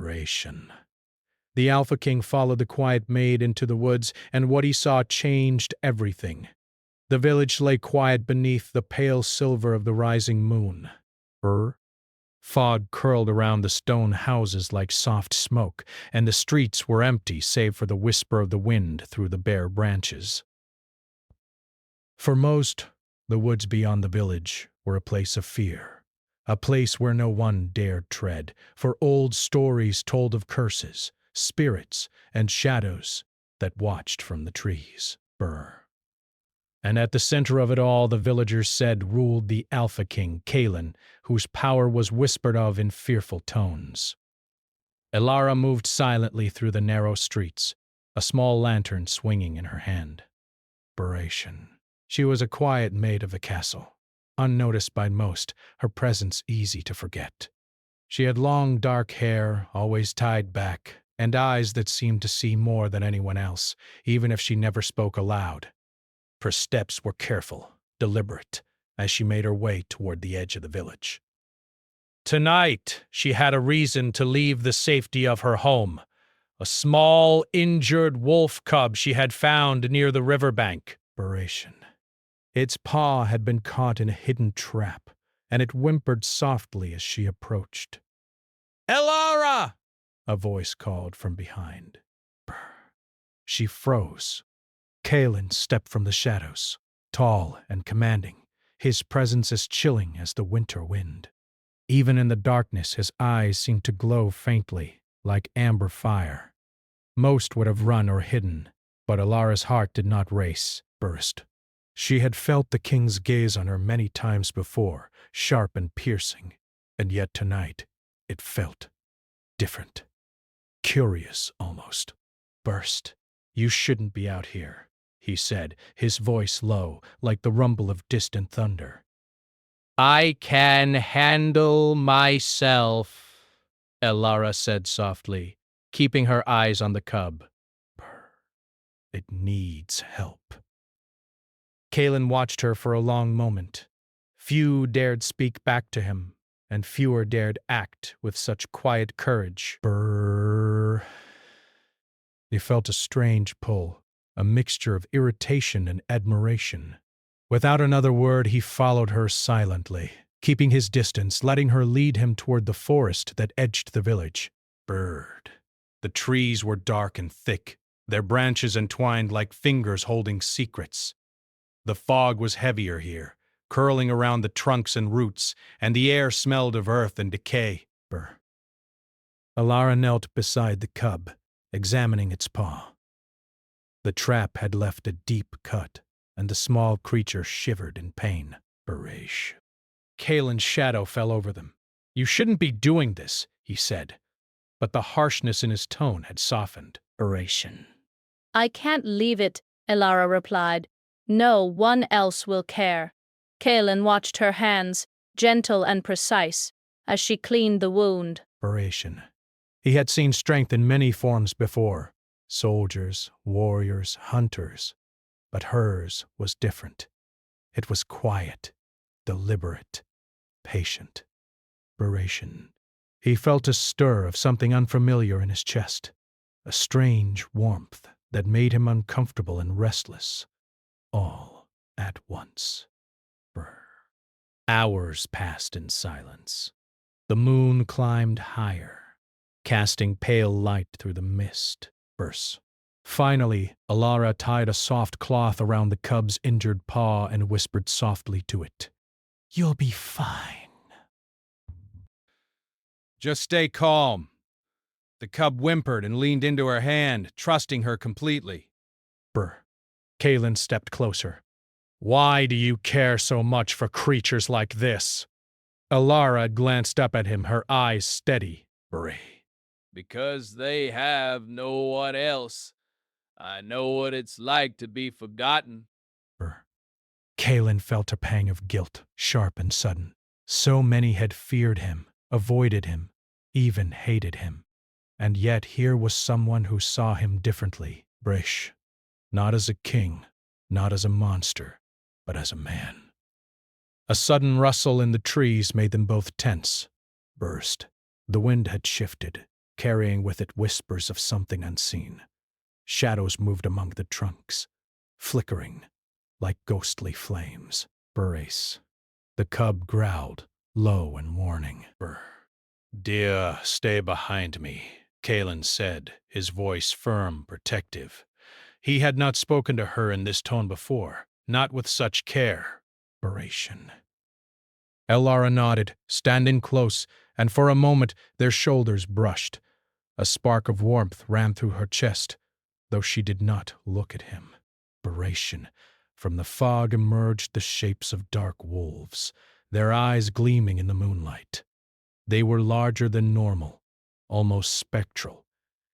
Operation. The Alpha King followed the quiet maid into the woods, and what he saw changed everything. The village lay quiet beneath the pale silver of the rising moon. Fog curled around the stone houses like soft smoke, and the streets were empty save for the whisper of the wind through the bare branches. For most, the woods beyond the village were a place of fear, a place where no one dared tread, for old stories told of curses, spirits, and shadows that watched from the trees. And at the center of it all, the villagers said ruled the Alpha King, Kalen, whose power was whispered of in fearful tones. Elara moved silently through the narrow streets, a small lantern swinging in her hand. She was a quiet maid of the castle, unnoticed by most, her presence easy to forget. She had long dark hair, always tied back, and eyes that seemed to see more than anyone else, even if she never spoke aloud. Her steps were careful, deliberate, as she made her way toward the edge of the village. Tonight, she had a reason to leave the safety of her home, a small, injured wolf cub she had found near the riverbank. Its paw had been caught in a hidden trap, and it whimpered softly as she approached. "Elara!" a voice called from behind. She froze. Kalen stepped from the shadows, tall and commanding, his presence as chilling as the winter wind. Even in the darkness, his eyes seemed to glow faintly, like amber fire. Most would have run or hidden, but Elara's heart did not race, burst. She had felt the king's gaze on her many times before, sharp and piercing, and yet tonight it felt different. Curious, almost. "Burst. You shouldn't be out here," he said, his voice low, like the rumble of distant thunder. "I can handle myself," Elara said softly, keeping her eyes on the cub. "It needs help." Kalen watched her for a long moment. Few dared speak back to him, and fewer dared act with such quiet courage. He felt a strange pull, a mixture of irritation and admiration. Without another word, he followed her silently, keeping his distance, letting her lead him toward the forest that edged the village. The trees were dark and thick, their branches entwined like fingers holding secrets. The fog was heavier here, curling around the trunks and roots, and the air smelled of earth and decay. Elara knelt beside the cub, examining its paw. The trap had left a deep cut, and the small creature shivered in pain. Kalen's shadow fell over them. "You shouldn't be doing this," he said, but the harshness in his tone had softened. "I can't leave it," Elara replied. "No one else will care." Kalen watched her hands, gentle and precise, as she cleaned the wound. He had seen strength in many forms before, soldiers, warriors, hunters, but hers was different. It was quiet, deliberate, patient. He felt a stir of something unfamiliar in his chest, a strange warmth that made him uncomfortable and restless, all at once. Hours passed in silence. The moon climbed higher, casting pale light through the mist. Finally, Elara tied a soft cloth around the cub's injured paw and whispered softly to it, "You'll be fine." "Just stay calm." The cub whimpered and leaned into her hand, trusting her completely. Kalen stepped closer. "Why do you care so much for creatures like this?" Elara glanced up at him, her eyes steady. "Because they have no one else. I know what it's like to be forgotten." Kalen felt a pang of guilt, sharp and sudden. So many had feared him, avoided him, even hated him. And yet here was someone who saw him differently. Not as a king, not as a monster, but as a man. A sudden rustle in the trees made them both tense. The wind had shifted, carrying with it whispers of something unseen. Shadows moved among the trunks, flickering like ghostly flames. Burrace. The cub growled, low and warning. Brr. "Dear, stay behind me," Kalen said, his voice firm, protective. He had not spoken to her in this tone before, not with such care. Burration. Elara nodded, standing close, and for a moment their shoulders brushed. A spark of warmth ran through her chest, though she did not look at him. Burration. From the fog emerged the shapes of dark wolves, their eyes gleaming in the moonlight. They were larger than normal, almost spectral,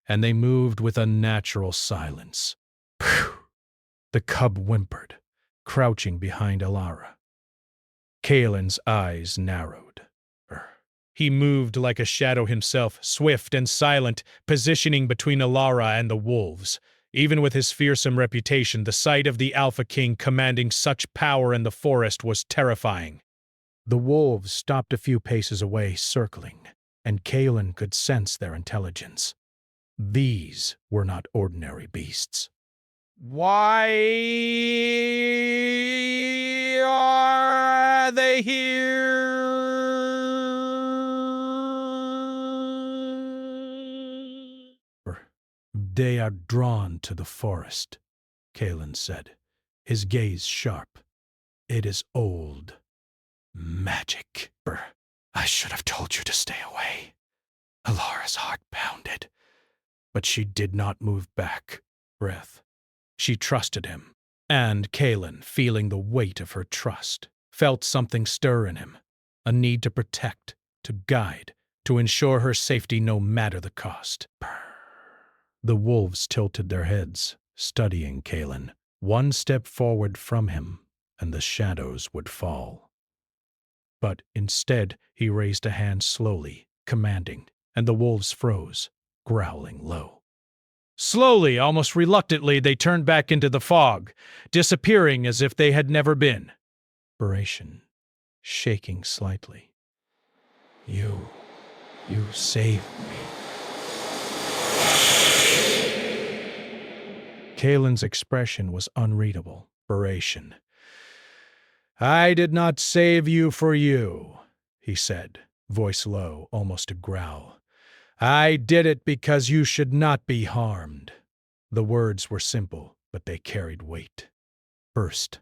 and they moved with unnatural silence. Phew! The cub whimpered, crouching behind Elara. Kalen's eyes narrowed. He moved like a shadow himself, swift and silent, positioning between Elara and the wolves. Even with his fearsome reputation, the sight of the Alpha King commanding such power in the forest was terrifying. The wolves stopped a few paces away, circling, and Kalen could sense their intelligence. These were not ordinary beasts. "Why are they here?" "They are drawn to the forest," Kalen said, his gaze sharp. "It is old magic." "I should have told you to stay away." Alara's heart pounded, but she did not move back. Breath. She trusted him, and Kalen, feeling the weight of her trust, felt something stir in him, a need to protect, to guide, to ensure her safety no matter the cost. The wolves tilted their heads, studying Kalen. One step forward from him, and the shadows would fall. But instead, he raised a hand slowly, commanding, and the wolves froze, growling low. Slowly, almost reluctantly, they turned back into the fog, disappearing as if they had never been. Burration, shaking slightly. You saved me." Kalen's expression was unreadable. Burration. "I did not save you for you," he said, voice low, almost a growl. "I did it because you should not be harmed." The words were simple, but they carried weight. First,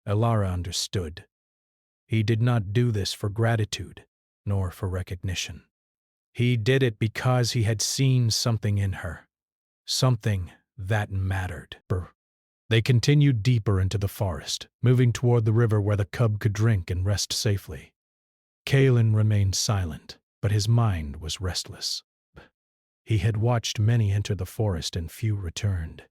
Elara understood. He did not do this for gratitude, nor for recognition. He did it because he had seen something in her, something that mattered. They continued deeper into the forest, moving toward the river where the cub could drink and rest safely. Kalen remained silent, but his mind was restless. He had watched many enter the forest and few returned.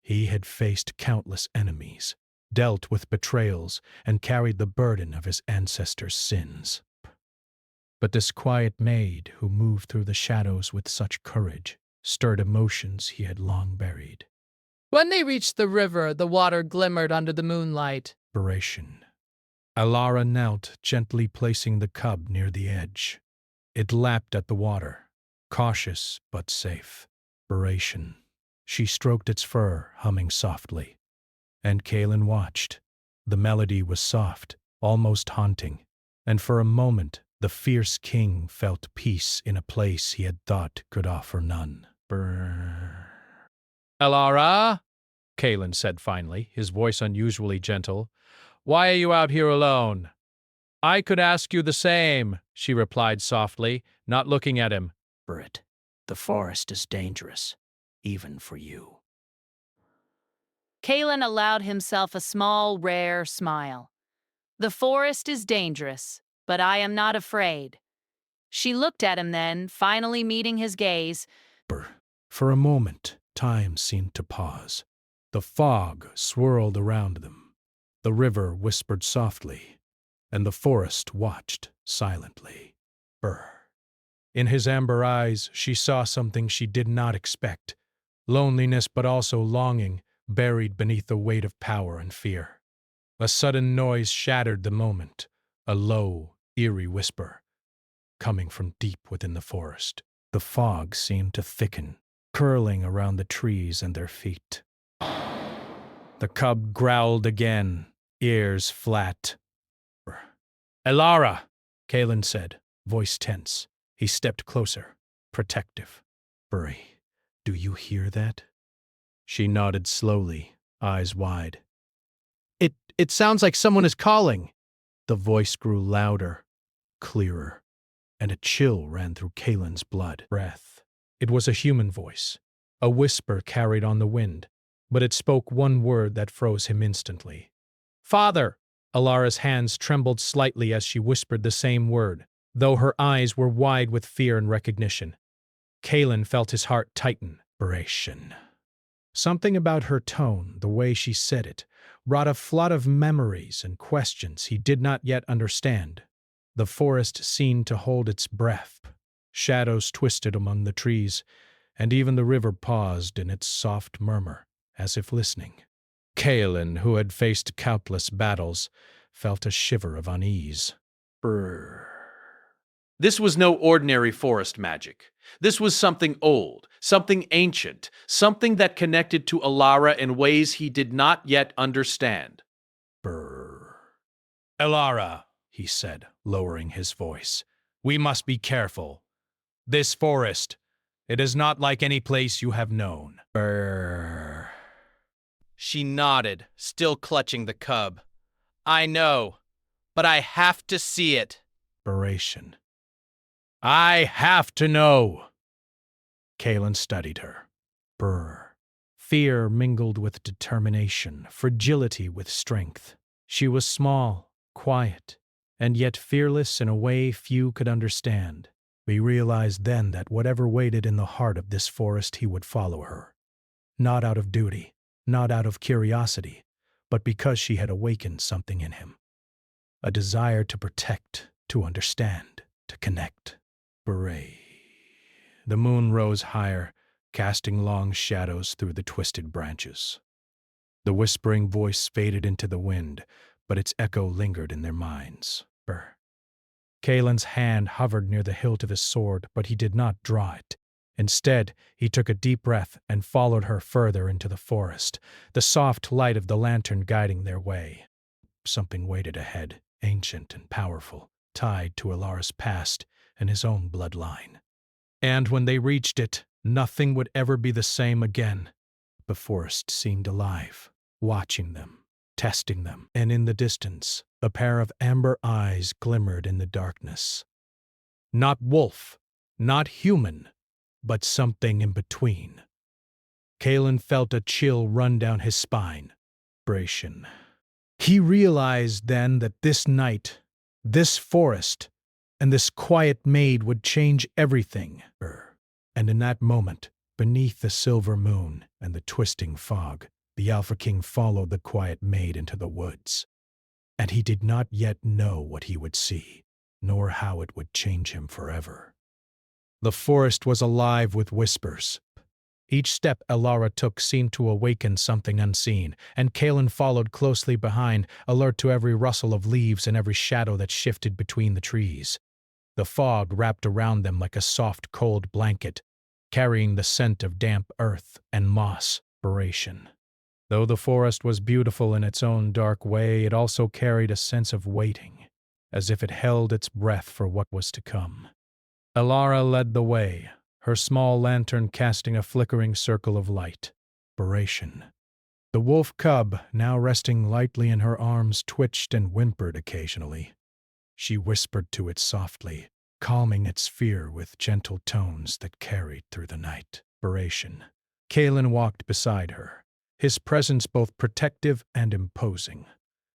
He had faced countless enemies, dealt with betrayals, and carried the burden of his ancestors' sins. But this quiet maid who moved through the shadows with such courage stirred emotions he had long buried. When they reached the river, the water glimmered under the moonlight. Inspiration. Elara knelt, gently placing the cub near the edge. It lapped at the water, cautious but safe. Inspiration. She stroked its fur, humming softly. And Kalen watched. The melody was soft, almost haunting, and for a moment the fierce king felt peace in a place he had thought could offer none. "Elara," Kalen said finally, his voice unusually gentle, "why are you out here alone?" "I could ask you the same," she replied softly, not looking at him. "Brit, the forest is dangerous, even for you." Kalen allowed himself a small, rare smile. "The forest is dangerous, but I am not afraid." She looked at him then, finally meeting his gaze. For a moment, time seemed to pause. The fog swirled around them. The river whispered softly, and the forest watched silently. In his amber eyes, she saw something she did not expect. Loneliness, but also longing, buried beneath the weight of power and fear. A sudden noise shattered the moment, a low, eerie whisper, coming from deep within the forest. The fog seemed to thicken, curling around the trees and their feet. The cub growled again, ears flat. "Elara," Kalen said, voice tense. He stepped closer, protective. "Bury, do you hear that?" She nodded slowly, eyes wide. It sounds like someone is calling." The voice grew louder, clearer, and a chill ran through Kalen's breath. It was a human voice, a whisper carried on the wind, but it spoke one word that froze him instantly. "Father!" Alara's hands trembled slightly as she whispered the same word, though her eyes were wide with fear and recognition. Kalen felt his heart tighten. Operation. Something about her tone, the way she said it, brought a flood of memories and questions he did not yet understand. The forest seemed to hold its breath. Shadows twisted among the trees, and even the river paused in its soft murmur, as if listening. Kalen, who had faced countless battles, felt a shiver of unease. Brrr. This was no ordinary forest magic. This was something old, something ancient, something that connected to Elara in ways he did not yet understand. Brrr. "Elara," he said, lowering his voice, "we must be careful. This forest, it is not like any place you have known." Brrr. She nodded, still clutching the cub. "I know, but I have to see it." Inspiration. "I have to know." Kalen studied her. Brr. Fear mingled with determination, fragility with strength. She was small, quiet, and yet fearless in a way few could understand. We realized then that whatever waited in the heart of this forest, he would follow her. Not out of duty, not out of curiosity, but because she had awakened something in him. A desire to protect, to understand, to connect. Beret. The moon rose higher, casting long shadows through the twisted branches. The whispering voice faded into the wind, but its echo lingered in their minds. Brr. Kalen's hand hovered near the hilt of his sword, but he did not draw it. Instead, he took a deep breath and followed her further into the forest, the soft light of the lantern guiding their way. Something waited ahead, ancient and powerful, tied to Elara's past and his own bloodline. And when they reached it, nothing would ever be the same again. The forest seemed alive, watching them, testing them, and in the distance, a pair of amber eyes glimmered in the darkness. Not wolf, not human, but something in between. Kalen felt a chill run down his spine. Bration. He realized then that this night, this forest, and this quiet maid would change everything. And in that moment, beneath the silver moon and the twisting fog, the Alpha King followed the quiet maid into the woods. And he did not yet know what he would see, nor how it would change him forever. The forest was alive with whispers. Each step Elara took seemed to awaken something unseen, and Kalen followed closely behind, alert to every rustle of leaves and every shadow that shifted between the trees. The fog wrapped around them like a soft, cold blanket, carrying the scent of damp earth and moss. Though the forest was beautiful in its own dark way, it also carried a sense of waiting, as if it held its breath for what was to come. Elara led the way, her small lantern casting a flickering circle of light. The wolf cub, now resting lightly in her arms, twitched and whimpered occasionally. She whispered to it softly, calming its fear with gentle tones that carried through the night. Kalen walked beside her, his presence both protective and imposing.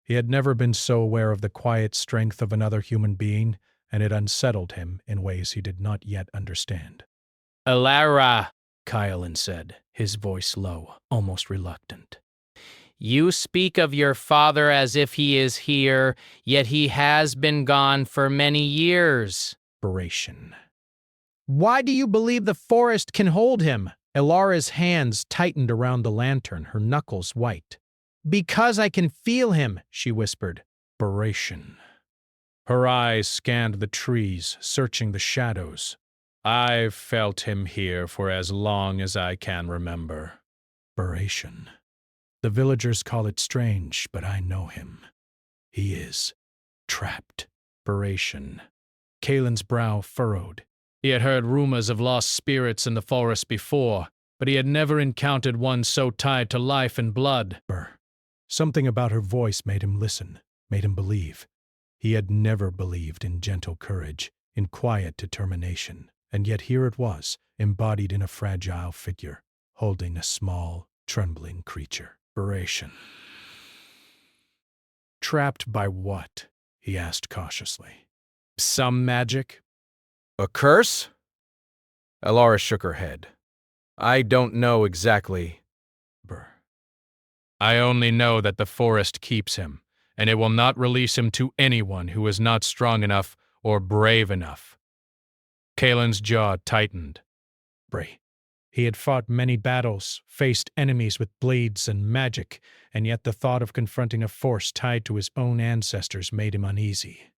He had never been so aware of the quiet strength of another human being, and it unsettled him in ways he did not yet understand. "Elara," Kylin said, his voice low, almost reluctant. "You speak of your father as if he is here, yet he has been gone for many years." Why do you believe the forest can hold him? Elara's hands tightened around the lantern, her knuckles white. Because I can feel him, she whispered. Her eyes scanned the trees, searching the shadows. I've felt him here for as long as I can remember. Aberration. The villagers call it strange, but I know him. He is trapped. Aberration. Kalen's brow furrowed. He had heard rumors of lost spirits in the forest before, but he had never encountered one so tied to life and blood. Something about her voice made him listen, made him believe. He had never believed in gentle courage, in quiet determination, and yet here it was, embodied in a fragile figure, holding a small, trembling creature. Aberration. Trapped by what? He asked cautiously. Some magic? A curse? Elara shook her head. I don't know exactly. I only know that the forest keeps him, and it will not release him to anyone who is not strong enough or brave enough. Kalen's jaw tightened. He had fought many battles, faced enemies with blades and magic, and yet the thought of confronting a force tied to his own ancestors made him uneasy.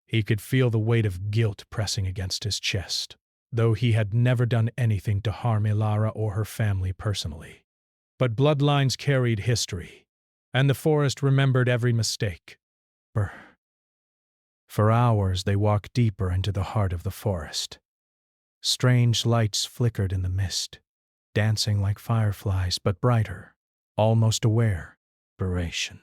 He could feel the weight of guilt pressing against his chest, though he had never done anything to harm Elara or her family personally. But bloodlines carried history, and the forest remembered every mistake. For hours they walked deeper into the heart of the forest. Strange lights flickered in the mist, dancing like fireflies but brighter, almost aware. Aberration.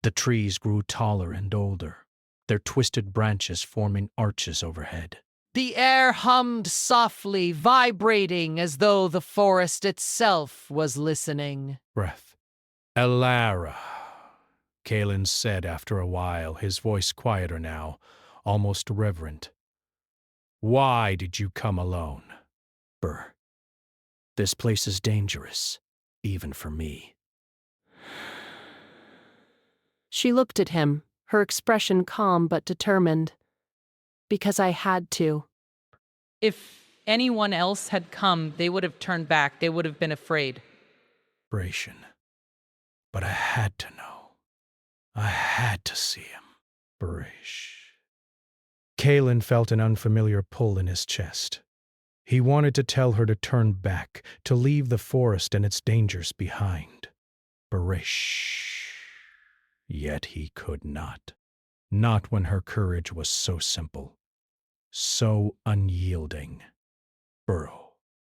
The trees grew taller and older, their twisted branches forming arches overhead. The air hummed softly, vibrating as though the forest itself was listening. Breath. Elara, Kalen said after a while, his voice quieter now, almost reverent. Why did you come alone? This place is dangerous, even for me. She looked at him, her expression calm but determined. Because I had to. If anyone else had come, they would have turned back. They would have been afraid. Aberration. But I had to know. I had to see him. Aberration. Kalen felt an unfamiliar pull in his chest. He wanted to tell her to turn back, to leave the forest and its dangers behind. Aberration. Yet he could not. Not when her courage was so simple, so unyielding.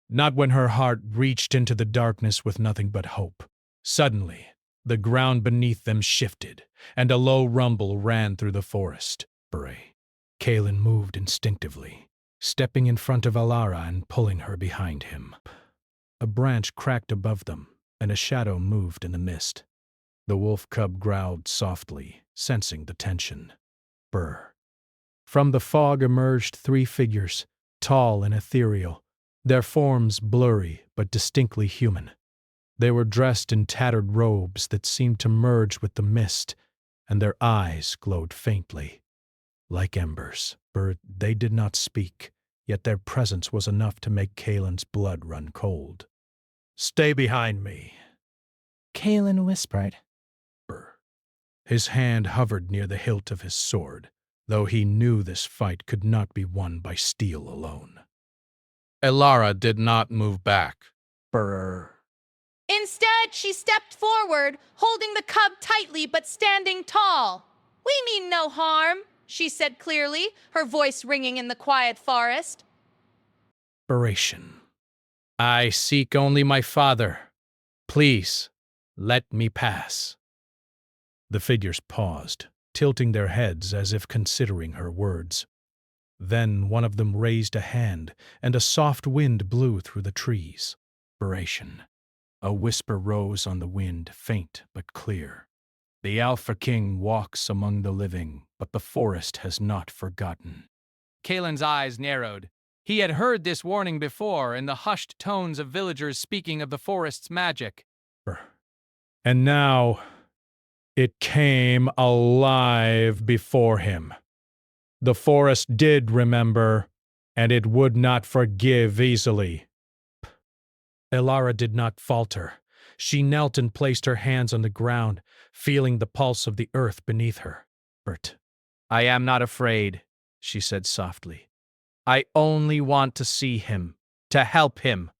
Not when her heart reached into the darkness with nothing but hope. Suddenly, the ground beneath them shifted, and a low rumble ran through the forest. Kalen moved instinctively, stepping in front of Elara and pulling her behind him. A branch cracked above them, and a shadow moved in the mist. The wolf cub growled softly, sensing the tension. From the fog emerged 3 figures, tall and ethereal, their forms blurry but distinctly human. They were dressed in tattered robes that seemed to merge with the mist, and their eyes glowed faintly, like embers. They did not speak, yet their presence was enough to make Kalen's blood run cold. Stay behind me, Kalen whispered. His hand hovered near the hilt of his sword, though he knew this fight could not be won by steel alone. Elara did not move back. Instead, she stepped forward, holding the cub tightly but standing tall. We mean no harm, she said clearly, her voice ringing in the quiet forest. Aberration. I seek only my father. Please, let me pass. The figures paused, tilting their heads as if considering her words. Then one of them raised a hand, and a soft wind blew through the trees. Aberration. A whisper rose on the wind, faint but clear. The Alpha King walks among the living, but the forest has not forgotten. Kalen's eyes narrowed. He had heard this warning before in the hushed tones of villagers speaking of the forest's magic. And now it came alive before him. The forest did remember, and it would not forgive easily. Elara did not falter. She knelt and placed her hands on the ground, feeling the pulse of the earth beneath her. I am not afraid, she said softly. I only want to see him, to help him.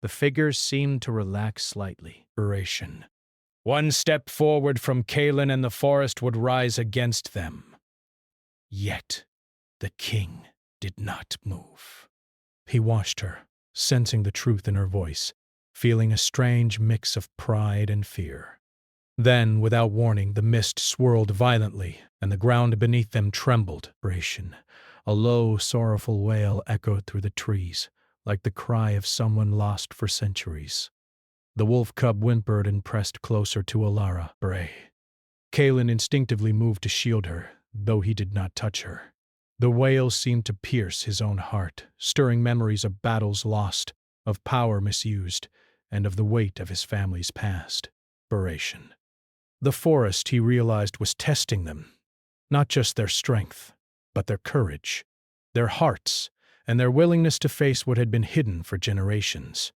The figures seemed to relax slightly. Inspiration. One step forward from Kaelin and the forest would rise against them. Yet, the king did not move. He watched her, sensing the truth in her voice, feeling a strange mix of pride and fear. Then, without warning, the mist swirled violently, and the ground beneath them trembled. A low, sorrowful wail echoed through the trees, like the cry of someone lost for centuries. The wolf cub whimpered and pressed closer to Alara. Bray. Kaelin instinctively moved to shield her, though he did not touch her. The wail seemed to pierce his own heart, stirring memories of battles lost, of power misused, and of the weight of his family's past. The forest, he realized, was testing them, not just their strength, but their courage, their hearts, and their willingness to face what had been hidden for generations.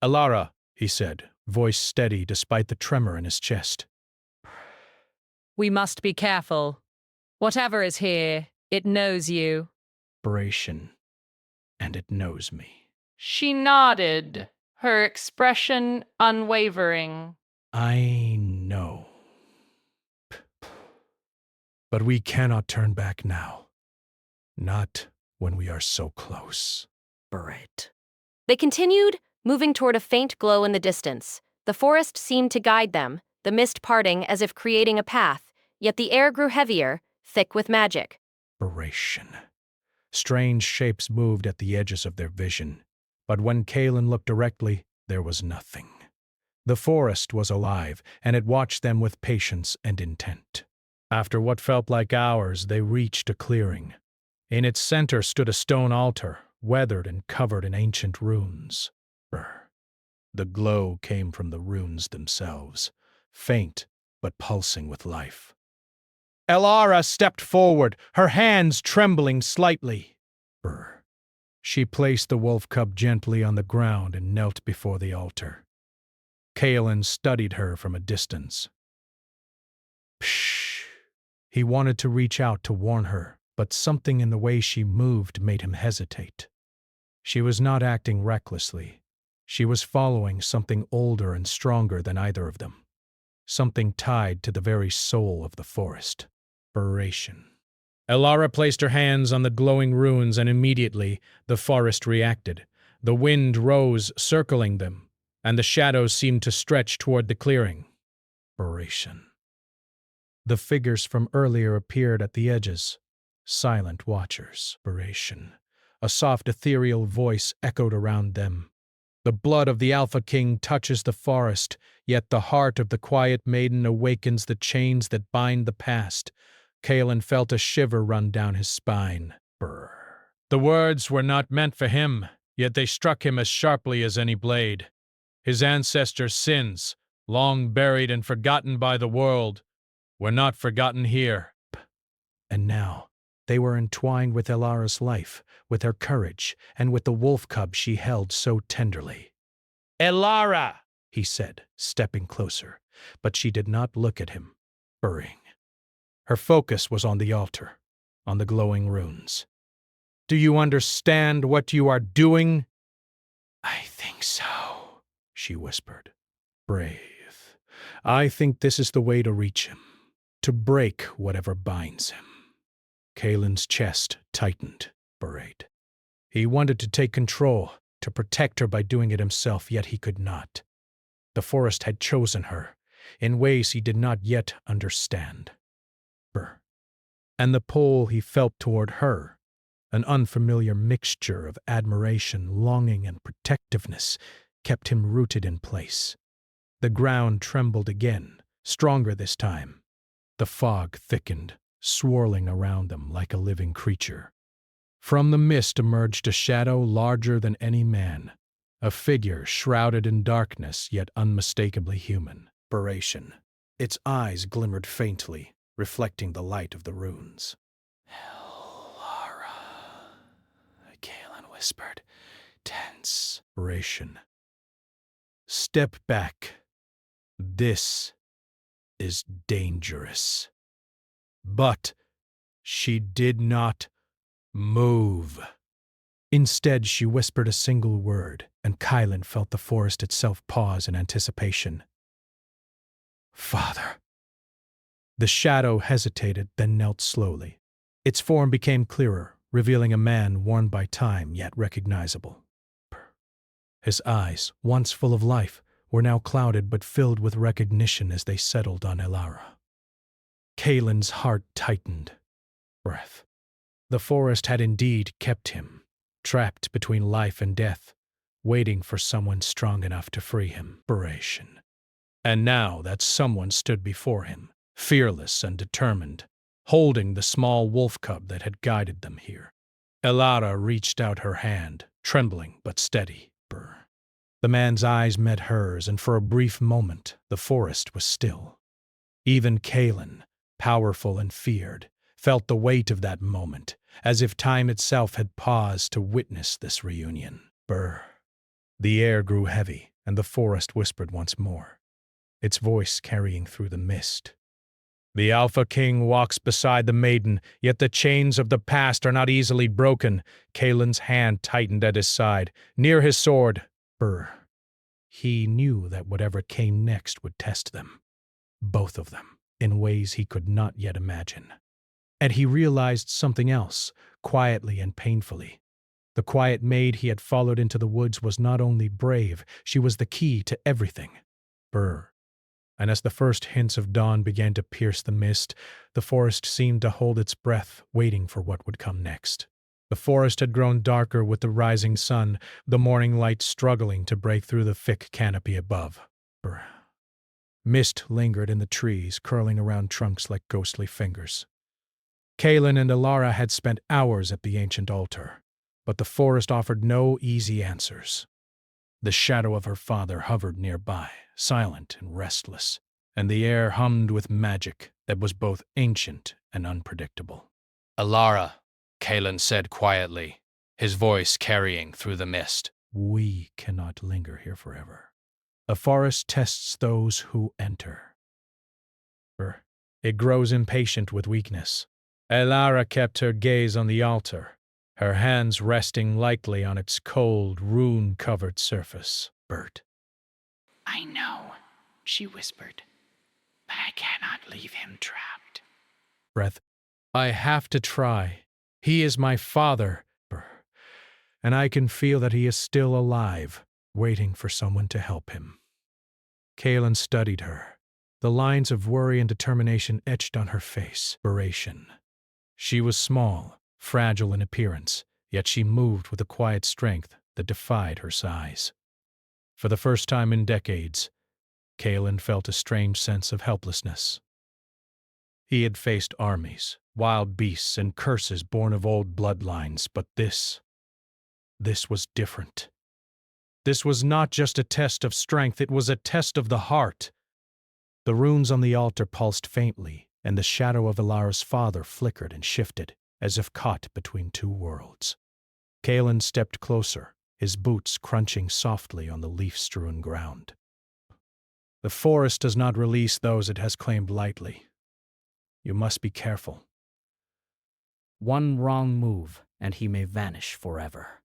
Alara, he said, voice steady despite the tremor in his chest. We must be careful. Whatever is here, it knows you. And it knows me. She nodded, her expression unwavering. I know. But we cannot turn back now. Not when we are so close. They continued, moving toward a faint glow in the distance. The forest seemed to guide them, the mist parting as if creating a path, yet the air grew heavier, thick with magic. Strange shapes moved at the edges of their vision, but when Kaelin looked directly, there was nothing. The forest was alive, and it watched them with patience and intent. After what felt like hours, they reached a clearing. In its center stood a stone altar, weathered and covered in ancient runes. The glow came from the runes themselves, faint but pulsing with life. Alara stepped forward, her hands trembling slightly. She placed the wolf cub gently on the ground and knelt before the altar. Kaelin studied her from a distance. Pshh. He wanted to reach out to warn her, but something in the way she moved made him hesitate. She was not acting recklessly. She was following something older and stronger than either of them. Something tied to the very soul of the forest. Alara placed her hands on the glowing runes, and immediately the forest reacted. The wind rose, circling them, and the shadows seemed to stretch toward the clearing. The figures from earlier appeared at the edges, silent watchers. A soft ethereal voice echoed around them. The blood of the Alpha King touches the forest, yet the heart of the quiet maiden awakens the chains that bind the past. Kaelin felt a shiver run down his spine. The words were not meant for him, yet they struck him as sharply as any blade. His ancestors' sins, long buried and forgotten by the world, were not forgotten here. And now, they were entwined with Alara's life, with her courage, and with the wolf cub she held so tenderly. Alara, he said, stepping closer, but she did not look at him, burring. Her focus was on the altar, on the glowing runes. Do you understand what you are doing? I think so, she whispered. Brave. I think this is the way to reach him, to break whatever binds him. Kaelin's chest tightened. He wanted to take control, to protect her by doing it himself, yet he could not. The forest had chosen her, in ways he did not yet understand. And the pull he felt toward her, an unfamiliar mixture of admiration, longing, and protectiveness, kept him rooted in place. The ground trembled again, stronger this time. The fog thickened, swirling around them like a living creature. From the mist emerged a shadow larger than any man, a figure shrouded in darkness yet unmistakably human. Its eyes glimmered faintly, reflecting the light of the runes. Alara, Kaelin whispered, tense. Step back. This is dangerous. But she did not move. Instead, she whispered a single word, and Kylan felt the forest itself pause in anticipation. Father. The shadow hesitated, then knelt slowly. Its form became clearer, revealing a man worn by time yet recognizable. His eyes, once full of life, were now clouded but filled with recognition as they settled on Elara. Kalen's heart tightened. Breath. The forest had indeed kept him, trapped between life and death, waiting for someone strong enough to free him. Inspiration. And now that someone stood before him, fearless and determined, holding the small wolf cub that had guided them here. Elara reached out her hand, trembling but steady. The man's eyes met hers, and for a brief moment, the forest was still. Even Kalen, powerful and feared, felt the weight of that moment, as if time itself had paused to witness this reunion. Brr. The air grew heavy, and the forest whispered once more, its voice carrying through the mist. The Alpha King walks beside the maiden, yet the chains of the past are not easily broken. Kalen's hand tightened at his side, near his sword. Brr. He knew that whatever came next would test them, both of them, in ways he could not yet imagine. And he realized something else, quietly and painfully. The quiet maid he had followed into the woods was not only brave, she was the key to everything. Brr. And as the first hints of dawn began to pierce the mist, the forest seemed to hold its breath, waiting for what would come next. The forest had grown darker with the rising sun, the morning light struggling to break through the thick canopy above. Brr. Mist lingered in the trees, curling around trunks like ghostly fingers. Kalen and Elara had spent hours at the ancient altar, but the forest offered no easy answers. The shadow of her father hovered nearby, silent and restless, and the air hummed with magic that was both ancient and unpredictable. Elara, Kalen said quietly, his voice carrying through the mist. We cannot linger here forever. The forest tests those who enter. It grows impatient with weakness. Elara kept her gaze on the altar, her hands resting lightly on its cold, rune-covered surface. Bert. I know, she whispered, but I cannot leave him trapped. Breath. I have to try. He is my father, and I can feel that he is still alive, waiting for someone to help him. Kalen studied her, the lines of worry and determination etched on her face. Inspiration. She was small, fragile in appearance, yet she moved with a quiet strength that defied her size. For the first time in decades, Kalen felt a strange sense of helplessness. He had faced armies, wild beasts, and curses born of old bloodlines, but this was different. This was not just a test of strength, it was a test of the heart. The runes on the altar pulsed faintly, and the shadow of Elara's father flickered and shifted, as if caught between two worlds. Kalen stepped closer, his boots crunching softly on the leaf-strewn ground. The forest does not release those it has claimed lightly. You must be careful. One wrong move, and he may vanish forever.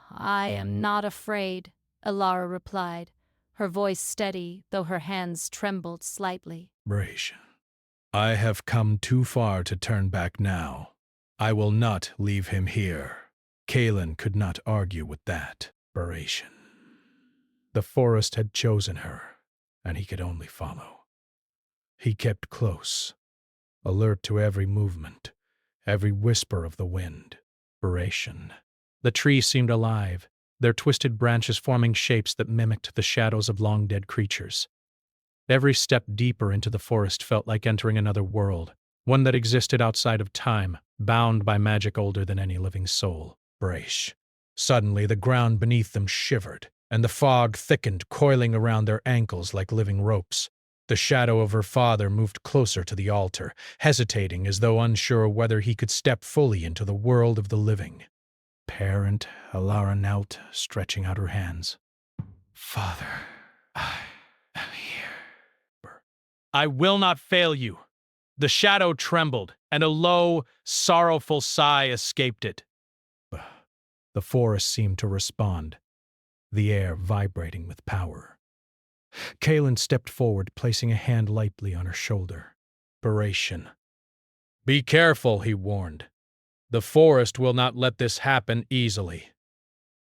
I am not afraid, Elara replied, her voice steady, though her hands trembled slightly. Braish. I have come too far to turn back now. I will not leave him here. Kalen could not argue with that. Inspiration. The forest had chosen her, and he could only follow. He kept close, alert to every movement, every whisper of the wind. Inspiration. The trees seemed alive, their twisted branches forming shapes that mimicked the shadows of long-dead creatures. Every step deeper into the forest felt like entering another world, one that existed outside of time, bound by magic older than any living soul. Braish. Suddenly, the ground beneath them shivered, and the fog thickened, coiling around their ankles like living ropes. The shadow of her father moved closer to the altar, hesitating as though unsure whether he could step fully into the world of the living. Parent, Elara knelt, stretching out her hands. Father, I am here. I will not fail you. The shadow trembled, and a low, sorrowful sigh escaped it. The forest seemed to respond, the air vibrating with power. Kaelin stepped forward, placing a hand lightly on her shoulder. Inspiration. Be careful, he warned. The forest will not let this happen easily.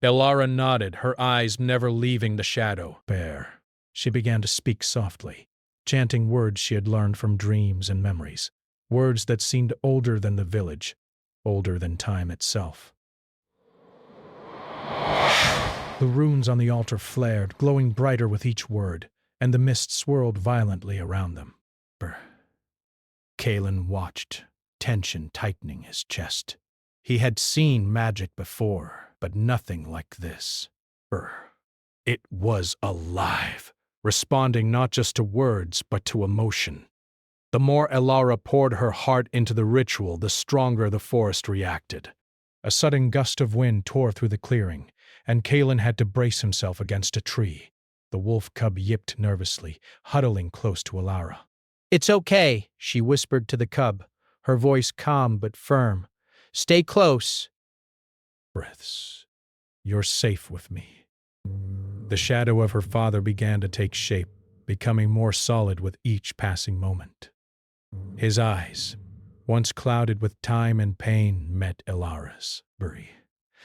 Elara nodded, her eyes never leaving the shadow. Bear. She began to speak softly, chanting words she had learned from dreams and memories, words that seemed older than the village, older than time itself. The runes on the altar flared, glowing brighter with each word, and the mist swirled violently around them. Kaelin watched, tension tightening his chest. He had seen magic before, but nothing like this. It was alive, responding not just to words, but to emotion. The more Elara poured her heart into the ritual, the stronger the forest reacted. A sudden gust of wind tore through the clearing, and Kaelin had to brace himself against a tree. The wolf cub yipped nervously, huddling close to Elara. It's okay, she whispered to the cub, her voice calm but firm. Stay close. Breaths. You're safe with me. The shadow of her father began to take shape, becoming more solid with each passing moment. His eyes, once clouded with time and pain, met Elara's.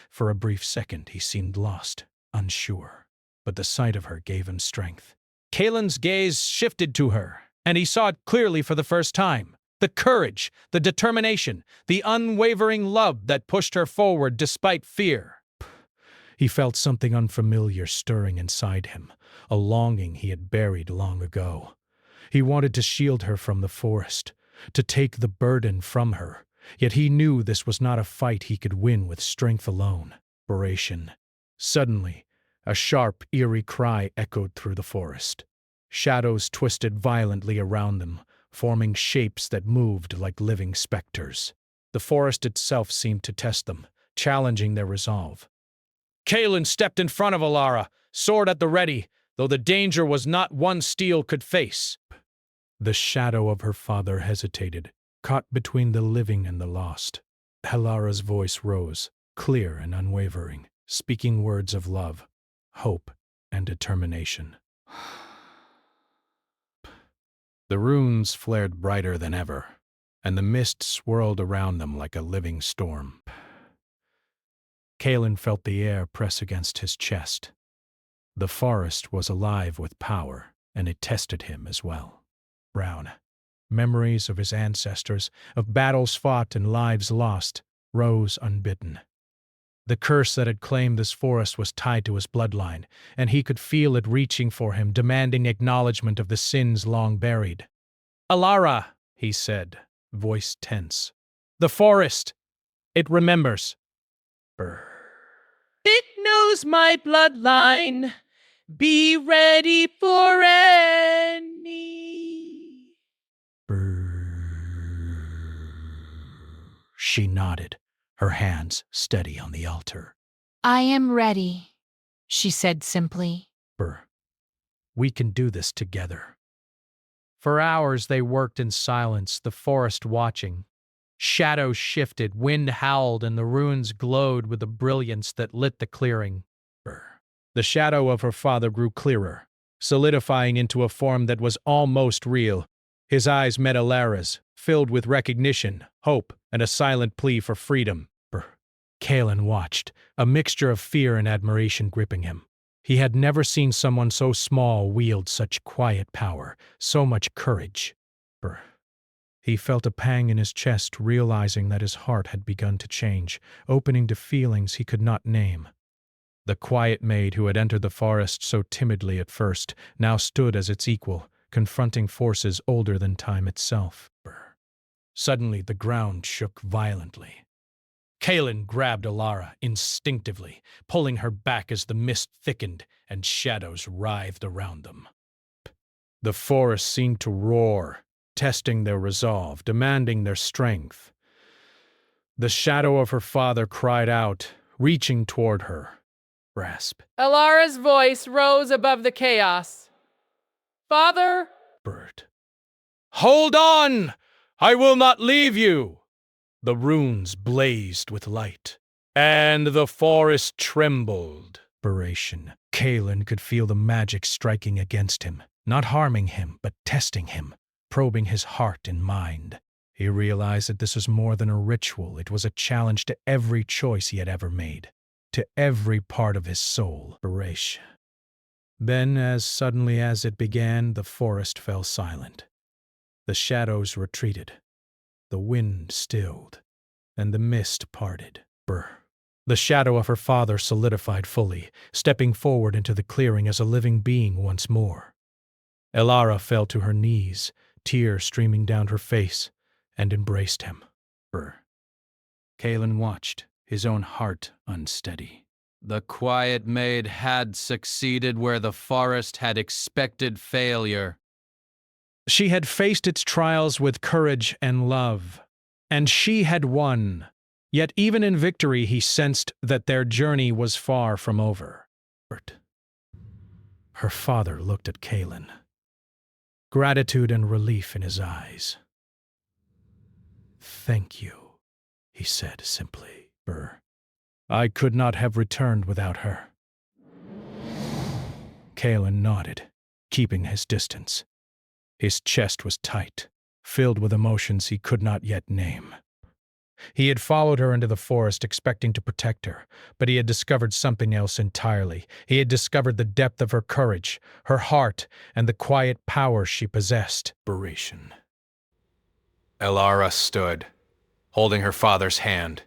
For a brief second he seemed lost, unsure, but the sight of her gave him strength. Kaelin's gaze shifted to her, and he saw it clearly for the first time. The courage, the determination, the unwavering love that pushed her forward despite fear. He felt something unfamiliar stirring inside him, a longing he had buried long ago. He wanted to shield her from the forest, to take the burden from her, yet he knew this was not a fight he could win with strength alone. Suddenly, a sharp, eerie cry echoed through the forest. Shadows twisted violently around them, forming shapes that moved like living specters. The forest itself seemed to test them, challenging their resolve. Kaelin stepped in front of Elara, sword at the ready, though the danger was not one steel could face. The shadow of her father hesitated, caught between the living and the lost. Elara's voice rose, clear and unwavering, speaking words of love, hope, and determination. The runes flared brighter than ever, and the mist swirled around them like a living storm. Kaelin felt the air press against his chest. The forest was alive with power, and it tested him as well. Memories of his ancestors, of battles fought and lives lost, rose unbidden. The curse that had claimed this forest was tied to his bloodline, and he could feel it reaching for him, demanding acknowledgement of the sins long buried. Elara, he said, voice tense. The forest. It remembers. It knows my bloodline. Be ready for any. She nodded, her hands steady on the altar. I am ready, she said simply. We can do this together. For hours they worked in silence, the forest watching. Shadows shifted, wind howled, and the runes glowed with a brilliance that lit the clearing. The shadow of her father grew clearer, solidifying into a form that was almost real. His eyes met Elara's, filled with recognition, hope, and a silent plea for freedom. Kaelin watched, a mixture of fear and admiration gripping him. He had never seen someone so small wield such quiet power, so much courage. He felt a pang in his chest, realizing that his heart had begun to change, opening to feelings he could not name. The quiet maid who had entered the forest so timidly at first now stood as its equal, confronting forces older than time itself. Suddenly the ground shook violently. Kaelin grabbed Elara instinctively, pulling her back as the mist thickened and shadows writhed around them. The forest seemed to roar, testing their resolve, demanding their strength. The shadow of her father cried out, reaching toward her. Elara's voice rose above the chaos. Father? Hold on! I will not leave you! The runes blazed with light. And the forest trembled. Kalen could feel the magic striking against him, not harming him, but testing him, probing his heart and mind. He realized that this was more than a ritual. It was a challenge to every choice he had ever made, to every part of his soul. Then, as suddenly as it began, the forest fell silent. The shadows retreated, the wind stilled, and the mist parted. The shadow of her father solidified fully, stepping forward into the clearing as a living being once more. Elara fell to her knees, tears streaming down her face, and embraced him. Kalen watched, his own heart unsteady. The quiet maid had succeeded where the forest had expected failure. She had faced its trials with courage and love, and she had won. Yet even in victory he sensed that their journey was far from over. Her father looked at Kalen, gratitude and relief in his eyes. "Thank you," he said simply. "I could not have returned without her." Kalen nodded, keeping his distance. His chest was tight, filled with emotions he could not yet name. He had followed her into the forest expecting to protect her, but he had discovered something else entirely. He had discovered the depth of her courage, her heart, and the quiet power she possessed. Elara stood, holding her father's hand.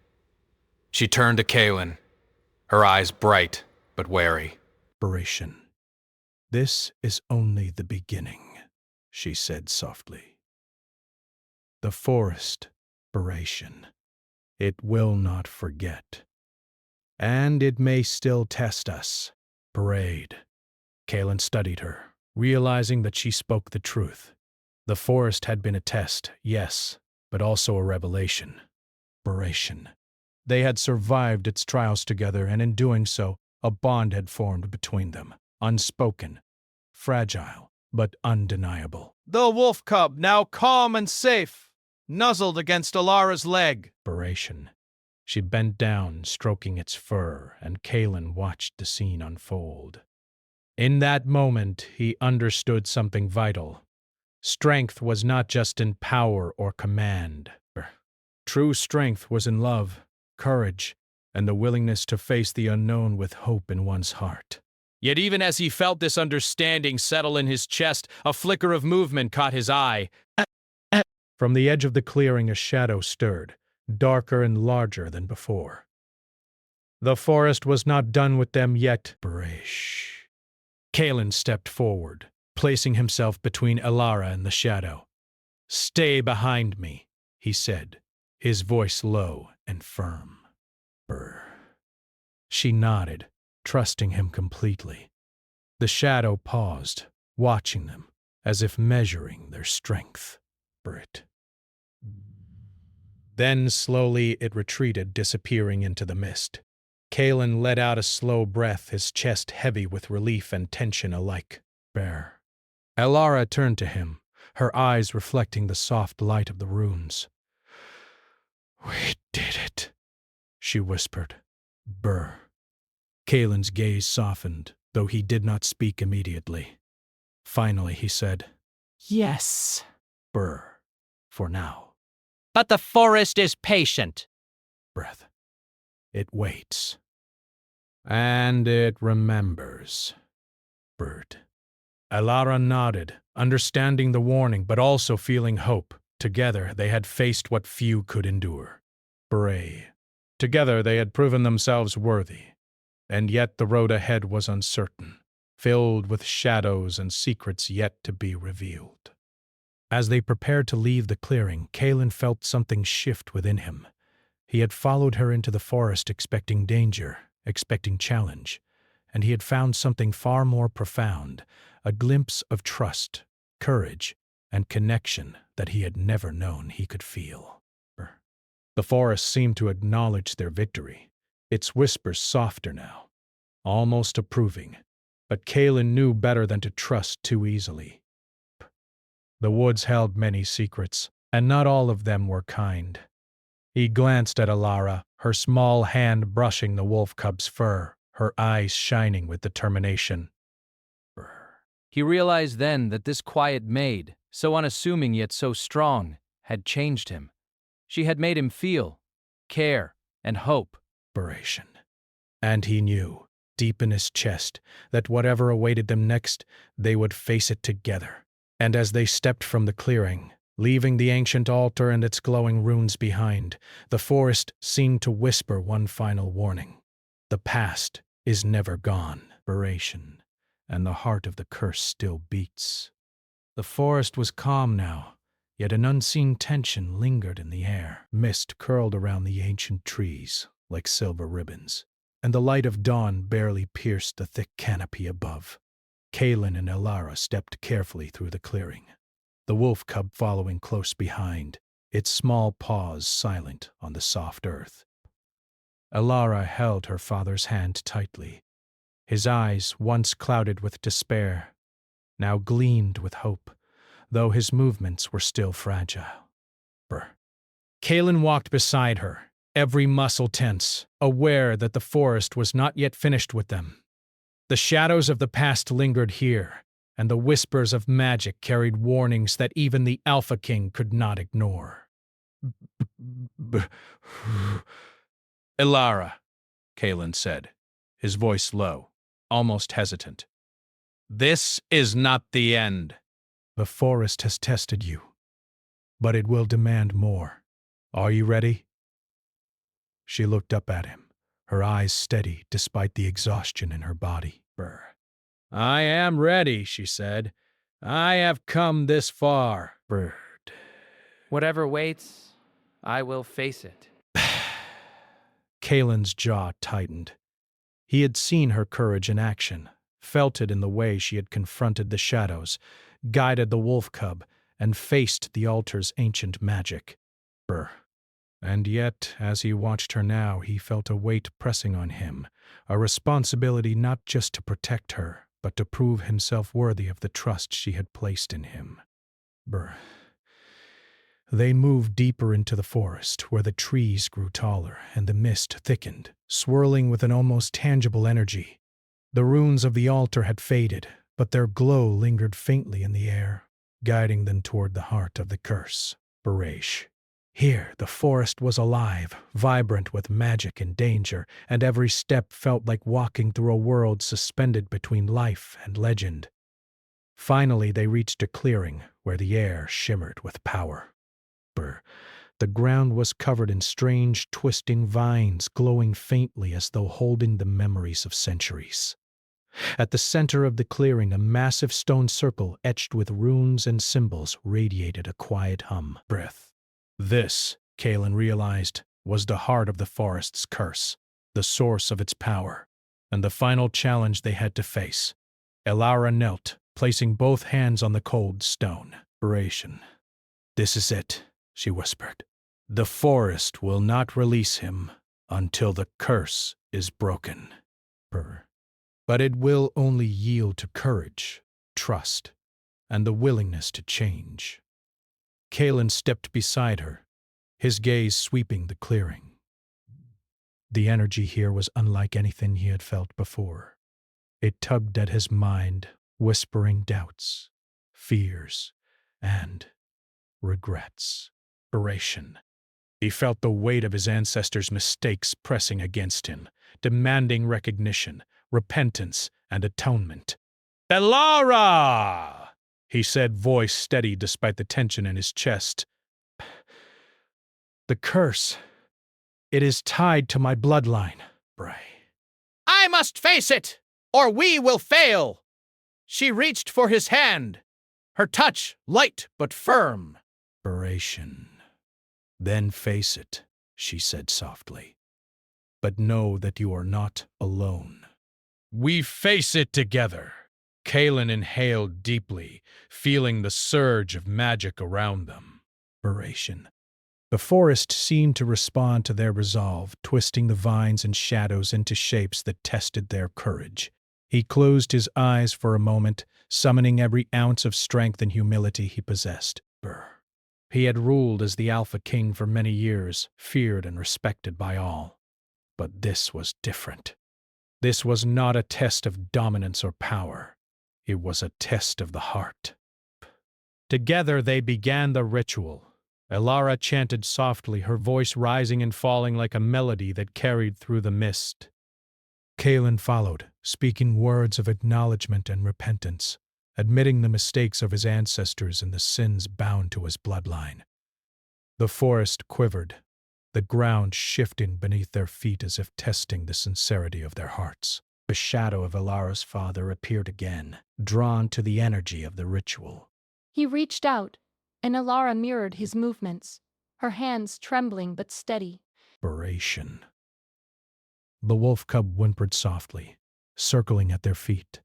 She turned to Kalen, her eyes bright but wary. "This is only the beginning," she said softly. "The forest, it will not forget. And it may still test us. Kalen studied her, realizing that she spoke the truth. The forest had been a test, yes, but also a revelation. They had survived its trials together, and in doing so, a bond had formed between them, unspoken, fragile, but undeniable. The wolf cub, now calm and safe, nuzzled against Alara's leg. She bent down, stroking its fur, and Kalen watched the scene unfold. In that moment, he understood something vital. Strength was not just in power or command. True strength was in love, courage, and the willingness to face the unknown with hope in one's heart. Yet even as he felt this understanding settle in his chest, a flicker of movement caught his eye. From the edge of the clearing, a shadow stirred, darker and larger than before. The forest was not done with them yet. Kalen stepped forward, placing himself between Elara and the shadow. "Stay behind me," he said, his voice low and firm. She nodded, trusting him completely. The shadow paused, watching them, as if measuring their strength. Then slowly it retreated, disappearing into the mist. Kalen let out a slow breath, his chest heavy with relief and tension alike. Elara turned to him, her eyes reflecting the soft light of the runes. "We did it," she whispered. Kalen's gaze softened, though he did not speak immediately. Finally he said, Yes. "For now." But the forest is patient. "It waits. And it remembers." Elara nodded, understanding the warning but also feeling hope. Together they had faced what few could endure. Together they had proven themselves worthy. And yet the road ahead was uncertain, filled with shadows and secrets yet to be revealed. As they prepared to leave the clearing, Kalen felt something shift within him. He had followed her into the forest expecting danger, expecting challenge, and he had found something far more profound, a glimpse of trust, courage, and connection that he had never known he could feel. The forest seemed to acknowledge their victory, its whispers softer now, almost approving, but Kalen knew better than to trust too easily. The woods held many secrets, and not all of them were kind. He glanced at Alara, her small hand brushing the wolf cub's fur, her eyes shining with determination. He realized then that this quiet maid, so unassuming yet so strong, had changed him. She had made him feel care and hope. And he knew, deep in his chest, that whatever awaited them next, they would face it together. And as they stepped from the clearing, leaving the ancient altar and its glowing runes behind, the forest seemed to whisper one final warning. The past is never gone. And the heart of the curse still beats. The forest was calm now, yet an unseen tension lingered in the air. Mist curled around the ancient trees like silver ribbons, and the light of dawn barely pierced the thick canopy above. Kaelin and Alara stepped carefully through the clearing, the wolf cub following close behind, its small paws silent on the soft earth. Alara held her father's hand tightly. His eyes, once clouded with despair, now gleamed with hope, though his movements were still fragile. Kaelin walked beside her, every muscle tense, aware that the forest was not yet finished with them. The shadows of the past lingered here, and the whispers of magic carried warnings that even the Alpha King could not ignore. Alara, Kaelin said, his voice low, almost hesitant. This is not the end. The forest has tested you, but it will demand more. Are you ready? She looked up at him, her eyes steady despite the exhaustion in her body. I am ready, she said. I have come this far. Whatever waits, I will face it. Kaelin's jaw tightened. He had seen her courage in action, felt it in the way she had confronted the shadows, guided the wolf cub, and faced the altar's ancient magic. And yet, as he watched her now, he felt a weight pressing on him, a responsibility not just to protect her, but to prove himself worthy of the trust she had placed in him. They moved deeper into the forest, where the trees grew taller and the mist thickened, swirling with an almost tangible energy. The runes of the altar had faded, but their glow lingered faintly in the air, guiding them toward the heart of the curse. Here, the forest was alive, vibrant with magic and danger, and every step felt like walking through a world suspended between life and legend. Finally, they reached a clearing where the air shimmered with power. The ground was covered in strange, twisting vines, glowing faintly as though holding the memories of centuries. At the center of the clearing, a massive stone circle etched with runes and symbols radiated a quiet hum. This, Kaelin realized, was the heart of the forest's curse, the source of its power, and the final challenge they had to face. Alara knelt, placing both hands on the cold stone. This is it, she whispered. The forest will not release him until the curse is broken. But it will only yield to courage, trust, and the willingness to change. Kaelin stepped beside her, his gaze sweeping the clearing. The energy here was unlike anything he had felt before. It tugged at his mind, whispering doubts, fears, and regrets. He felt the weight of his ancestors' mistakes pressing against him, demanding recognition, repentance, and atonement. Alara! He said, voice steady despite the tension in his chest. The curse. It is tied to my bloodline. I must face it, or we will fail. She reached for his hand, her touch light but firm. Then face it, she said softly. But know that you are not alone. We face it together. Kaelin inhaled deeply, feeling the surge of magic around them. The forest seemed to respond to their resolve, twisting the vines and shadows into shapes that tested their courage. He closed his eyes for a moment, summoning every ounce of strength and humility he possessed. He had ruled as the Alpha King for many years, feared and respected by all. But this was different. This was not a test of dominance or power. It was a test of the heart. Together they began the ritual. Elara chanted softly, her voice rising and falling like a melody that carried through the mist. Kaelin followed, speaking words of acknowledgement and repentance, admitting the mistakes of his ancestors and the sins bound to his bloodline. The forest quivered, the ground shifting beneath their feet as if testing the sincerity of their hearts. The shadow of Elara's father appeared again, drawn to the energy of the ritual. He reached out, and Elara mirrored his movements, her hands trembling but steady. Inspiration. The wolf cub whimpered softly, circling at their feet,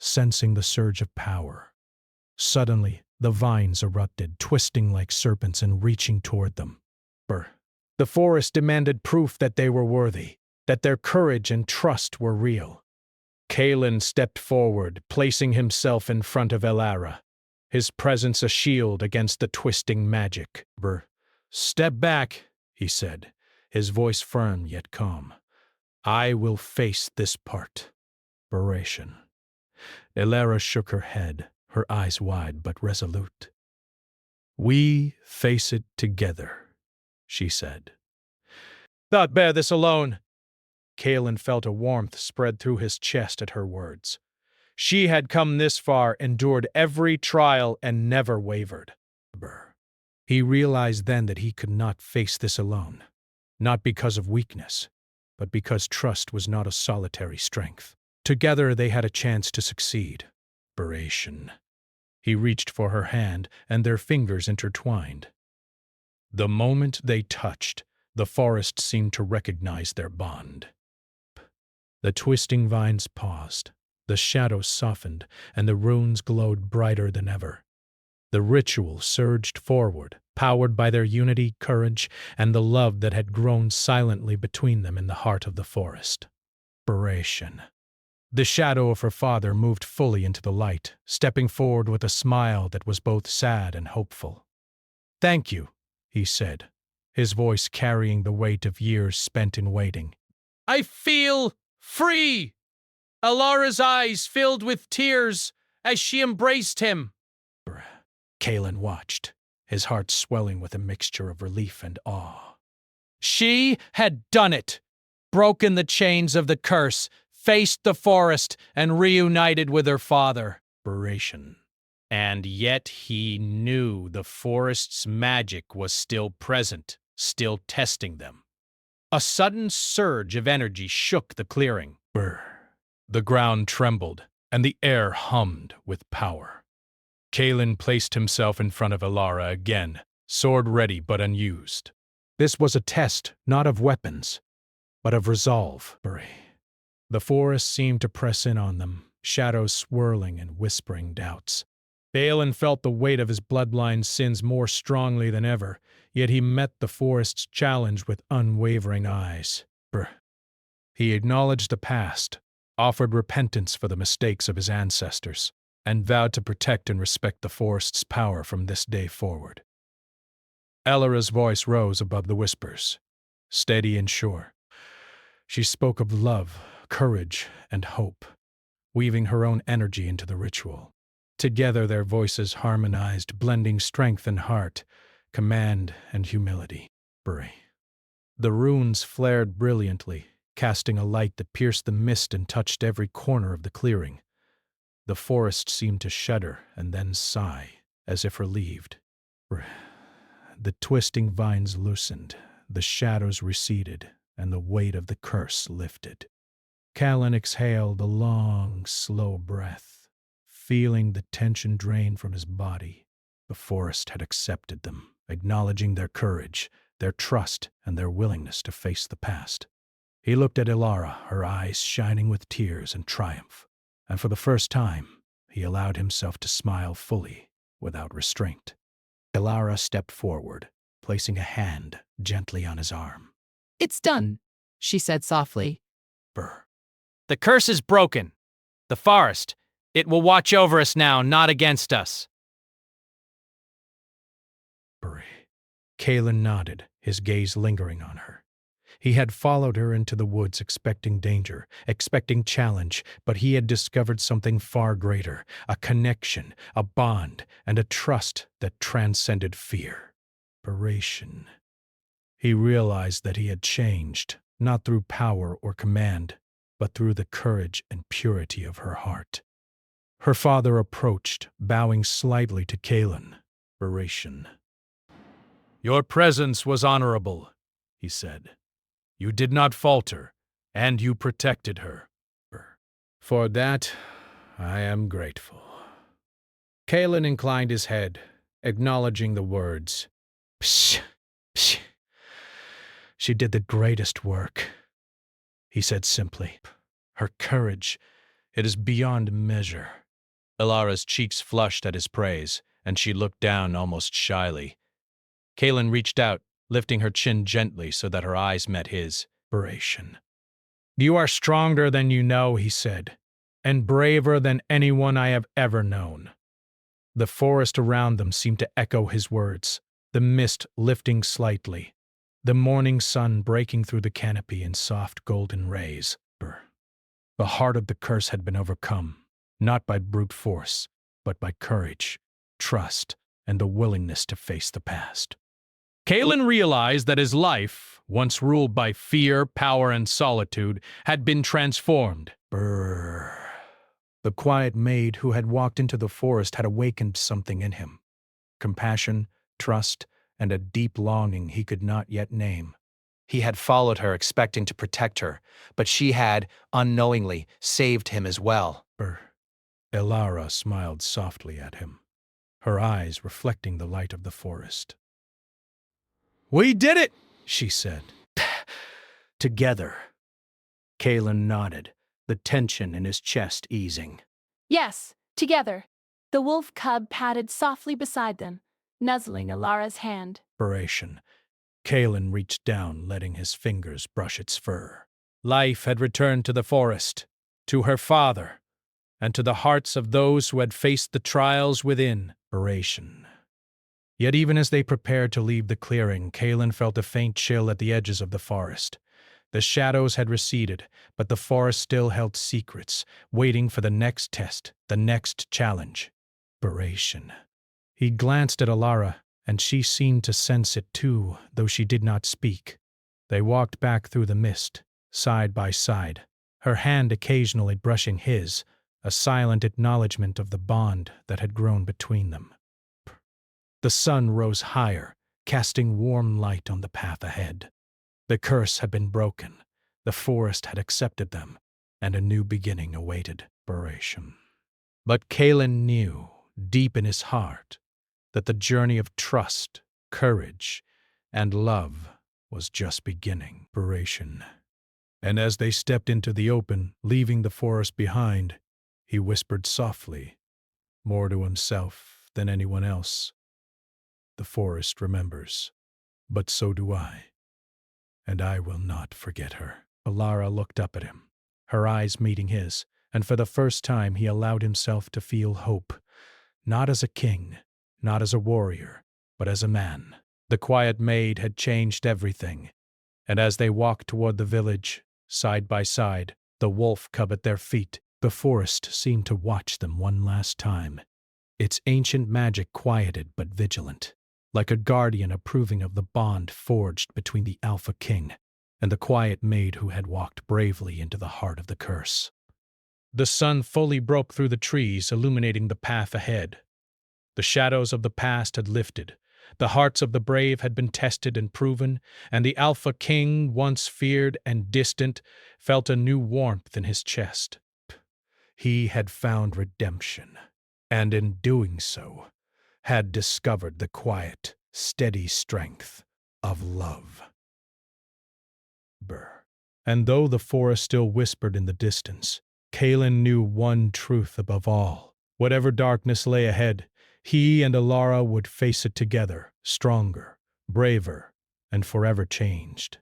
sensing the surge of power. Suddenly, the vines erupted, twisting like serpents and reaching toward them. The forest demanded proof that they were worthy, that their courage and trust were real. Kaelin stepped forward, placing himself in front of Elara, his presence a shield against the twisting magic. "Step back," he said, his voice firm yet calm. "I will face this part." Inspiration. Elara shook her head, her eyes wide but resolute. "We face it together," she said. "Not bear this alone." Kaelin felt a warmth spread through his chest at her words. She had come this far, endured every trial, and never wavered. He realized then that he could not face this alone, not because of weakness, but because trust was not a solitary strength. Together they had a chance to succeed. Inspiration. He reached for her hand, and their fingers intertwined. The moment they touched, the forest seemed to recognize their bond. The twisting vines paused, the shadows softened, and the runes glowed brighter than ever. The ritual surged forward, powered by their unity, courage, and the love that had grown silently between them in the heart of the forest. Inspiration. The shadow of her father moved fully into the light, stepping forward with a smile that was both sad and hopeful. "Thank you," he said, his voice carrying the weight of years spent in waiting. "I feel free!" Elara's eyes filled with tears as she embraced him. Kaelin watched, his heart swelling with a mixture of relief and awe. She had done it! Broken the chains of the curse, faced the forest, and reunited with her father. Inspiration. And yet he knew the forest's magic was still present, still testing them. A sudden surge of energy shook the clearing. The ground trembled, and the air hummed with power. Kaelin placed himself in front of Elara again, sword ready but unused. This was a test not of weapons, but of resolve. The forest seemed to press in on them, shadows swirling and whispering doubts. Balin felt the weight of his bloodline's sins more strongly than ever, yet he met the forest's challenge with unwavering eyes. He acknowledged the past, offered repentance for the mistakes of his ancestors, and vowed to protect and respect the forest's power from this day forward. Elara's voice rose above the whispers, steady and sure. She spoke of love, courage, and hope, weaving her own energy into the ritual. Together their voices harmonized, blending strength and heart, command and humility. The runes flared brilliantly, casting a light that pierced the mist and touched every corner of the clearing. The forest seemed to shudder and then sigh, as if relieved. The twisting vines loosened, the shadows receded, and the weight of the curse lifted. Kaelin exhaled a long, slow breath, feeling the tension drain from his body. The forest had accepted them, acknowledging their courage, their trust, and their willingness to face the past. He looked at Elara, her eyes shining with tears and triumph, and for the first time, he allowed himself to smile fully, without restraint. Elara stepped forward, placing a hand gently on his arm. "It's done," she said softly. The curse is broken. The forest, it will watch over us now, not against us. Kalen nodded, his gaze lingering on her. He had followed her into the woods expecting danger, expecting challenge, but he had discovered something far greater, a connection, a bond, and a trust that transcended fear. Inspiration. He realized that he had changed, not through power or command, but through the courage and purity of her heart. Her father approached, bowing slightly to Kalen. Inspiration. Your presence was honorable, he said. You did not falter, and you protected her. For that, I am grateful. Kalen inclined his head, acknowledging the words. Psh, psh. She did the greatest work, he said simply. Her courage, it is beyond measure. Ilara's cheeks flushed at his praise, and she looked down almost shyly. Kalen reached out, lifting her chin gently so that her eyes met his. Inspiration. You are stronger than you know, he said, and braver than anyone I have ever known. The forest around them seemed to echo his words, the mist lifting slightly, the morning sun breaking through the canopy in soft golden rays. The heart of the curse had been overcome, not by brute force, but by courage, trust, and the willingness to face the past. Kalen realized that his life, once ruled by fear, power, and solitude, had been transformed. Brrr. The quiet maid who had walked into the forest had awakened something in him. Compassion, trust, and a deep longing he could not yet name. He had followed her expecting to protect her, but she had, unknowingly, saved him as well. Ilara smiled softly at him, her eyes reflecting the light of the forest. We did it, she said. Together. Kalen nodded, the tension in his chest easing. Yes, together. The wolf cub padded softly beside them, nuzzling Ilara's hand. Inspiration. Kalen reached down, letting his fingers brush its fur. Life had returned to the forest, to her father, and to the hearts of those who had faced the trials within. Inspiration. Yet even as they prepared to leave the clearing, Kalen felt a faint chill at the edges of the forest. The shadows had receded, but the forest still held secrets, waiting for the next test, the next challenge. Inspiration. He glanced at Ilara, and she seemed to sense it too, though she did not speak. They walked back through the mist, side by side, her hand occasionally brushing his, a silent acknowledgement of the bond that had grown between them. The sun rose higher, casting warm light on the path ahead. The curse had been broken, the forest had accepted them, and a new beginning awaited. Inspiration. But Kalen knew, deep in his heart, that the journey of trust, courage, and love was just beginning. Inspiration. And as they stepped into the open, leaving the forest behind, he whispered softly, more to himself than anyone else. The forest remembers, but so do I. And I will not forget her. Ilara looked up at him, her eyes meeting his, and for the first time he allowed himself to feel hope, not as a king, not as a warrior, but as a man. The quiet maid had changed everything, and as they walked toward the village, side by side, the wolf cub at their feet, the forest seemed to watch them one last time, its ancient magic quieted but vigilant, like a guardian approving of the bond forged between the Alpha King and the quiet maid who had walked bravely into the heart of the curse. The sun fully broke through the trees, illuminating the path ahead. The shadows of the past had lifted, the hearts of the brave had been tested and proven, and the Alpha King, once feared and distant, felt a new warmth in his chest. He had found redemption, and in doing so, had discovered the quiet, steady strength of love. And though the forest still whispered in the distance, Kalen knew one truth above all. Whatever darkness lay ahead, he and Ilara would face it together, stronger, braver, and forever changed.